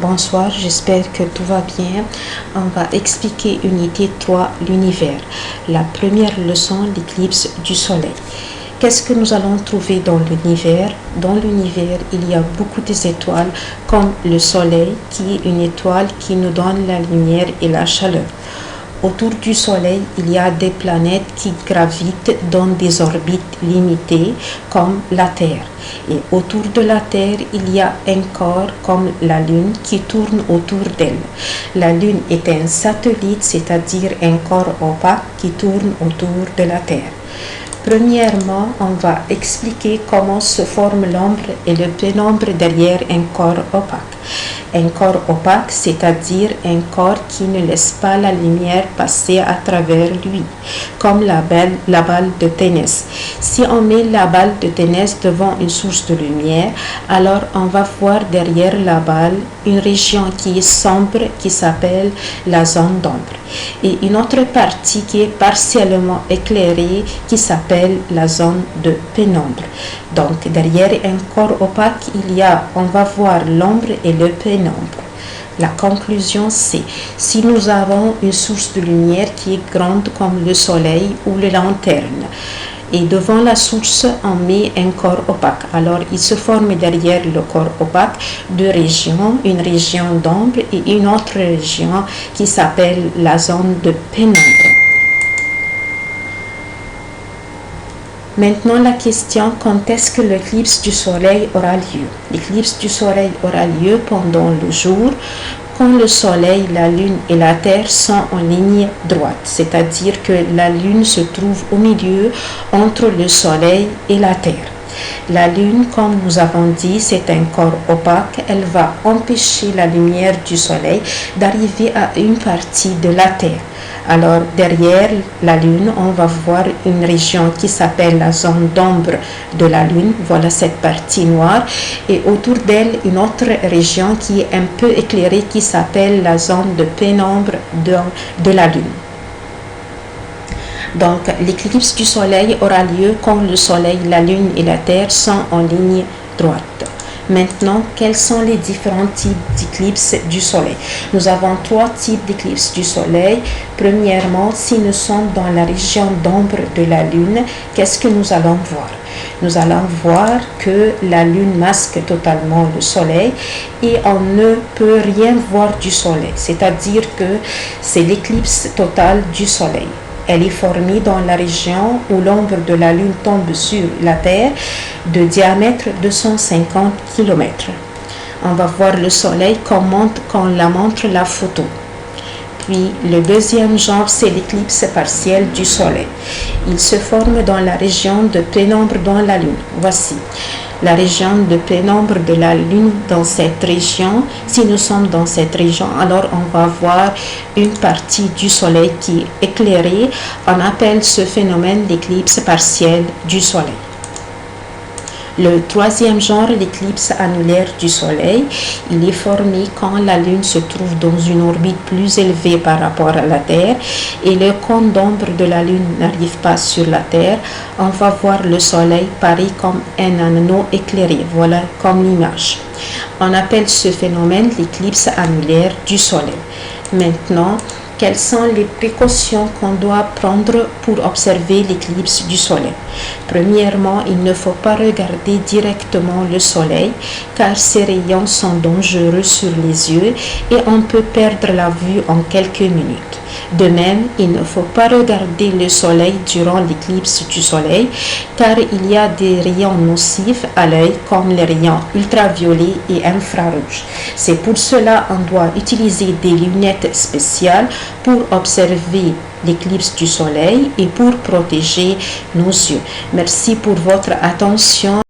Bonsoir, j'espère que tout va bien. On va expliquer unité 3, l'univers. La première leçon, l'éclipse du soleil. Qu'est-ce que nous allons trouver dans l'univers? Dans l'univers, il y a beaucoup d'étoiles comme le soleil qui est une étoile qui nous donne la lumière et la chaleur. Autour du Soleil, il y a des planètes qui gravitent dans des orbites limitées comme la Terre. Et autour de la Terre, il y a un corps comme la Lune qui tourne autour d'elle. La Lune est un satellite, c'est-à-dire un corps opaque qui tourne autour de la Terre. Premièrement, on va expliquer comment se forme l'ombre et le pénombre derrière un corps opaque. Un corps opaque, c'est-à-dire un corps qui ne laisse pas la lumière passer à travers lui, comme la balle de tennis. Si on met la balle de tennis devant une source de lumière, alors on va voir derrière la balle une région qui est sombre qui s'appelle la zone d'ombre et une autre partie qui est partiellement éclairée qui s'appelle la zone de pénombre. Donc derrière un corps opaque, on va voir l'ombre et le pénombre. La conclusion, c'est si nous avons une source de lumière qui est grande comme le soleil ou la lanterne, et devant la source, on met un corps opaque. Alors, il se forme derrière le corps opaque deux régions, une région d'ombre et une autre région qui s'appelle la zone de pénombre. Maintenant, la question, quand est-ce que l'éclipse du soleil aura lieu? L'éclipse du soleil aura lieu pendant le jour, quand le soleil, la lune et la terre sont en ligne droite, c'est-à-dire que la lune se trouve au milieu entre le soleil et la terre. La lune, comme nous avons dit, c'est un corps opaque. Elle va empêcher la lumière du soleil d'arriver à une partie de la terre. Alors, derrière la lune, on va voir une région qui s'appelle la zone d'ombre de la lune. Voilà cette partie noire. Et autour d'elle, une autre région qui est un peu éclairée qui s'appelle la zone de pénombre de la lune. Donc, l'éclipse du soleil aura lieu quand le soleil, la lune et la terre sont en ligne droite. Maintenant, quels sont les différents types d'éclipses du soleil? Nous avons trois types d'éclipses du soleil. Premièrement, si nous sommes dans la région d'ombre de la lune, qu'est-ce que nous allons voir? Nous allons voir que la lune masque totalement le soleil et on ne peut rien voir du soleil, c'est-à-dire que c'est l'éclipse totale du soleil. Elle est formée dans la région où l'ombre de la lune tombe sur la Terre de diamètre 250 km. On va voir le soleil comme la montre la photo. Puis le deuxième genre, c'est l'éclipse partielle du soleil. Il se forme dans la région de pénombre dans la lune. Voici la région de pénombre de la lune dans cette région. Si nous sommes dans cette région, alors on va voir une partie du soleil qui est éclairée. On appelle ce phénomène l'éclipse partielle du soleil. Le troisième genre, l'éclipse annulaire du soleil, il est formé quand la lune se trouve dans une orbite plus élevée par rapport à la Terre et le cône d'ombre de la lune n'arrive pas sur la Terre. On va voir le soleil pareil comme un anneau éclairé, voilà comme l'image. On appelle ce phénomène l'éclipse annulaire du soleil. Maintenant, quelles sont les précautions qu'on doit prendre pour observer l'éclipse du soleil? Premièrement, il ne faut pas regarder directement le soleil car ses rayons sont dangereux sur les yeux et on peut perdre la vue en quelques minutes. De même, il ne faut pas regarder le soleil durant l'éclipse du soleil car il y a des rayons nocifs à l'œil comme les rayons ultraviolets et infrarouges. C'est pour cela qu'on doit utiliser des lunettes spéciales pour observer l'éclipse du soleil et pour protéger nos yeux. Merci pour votre attention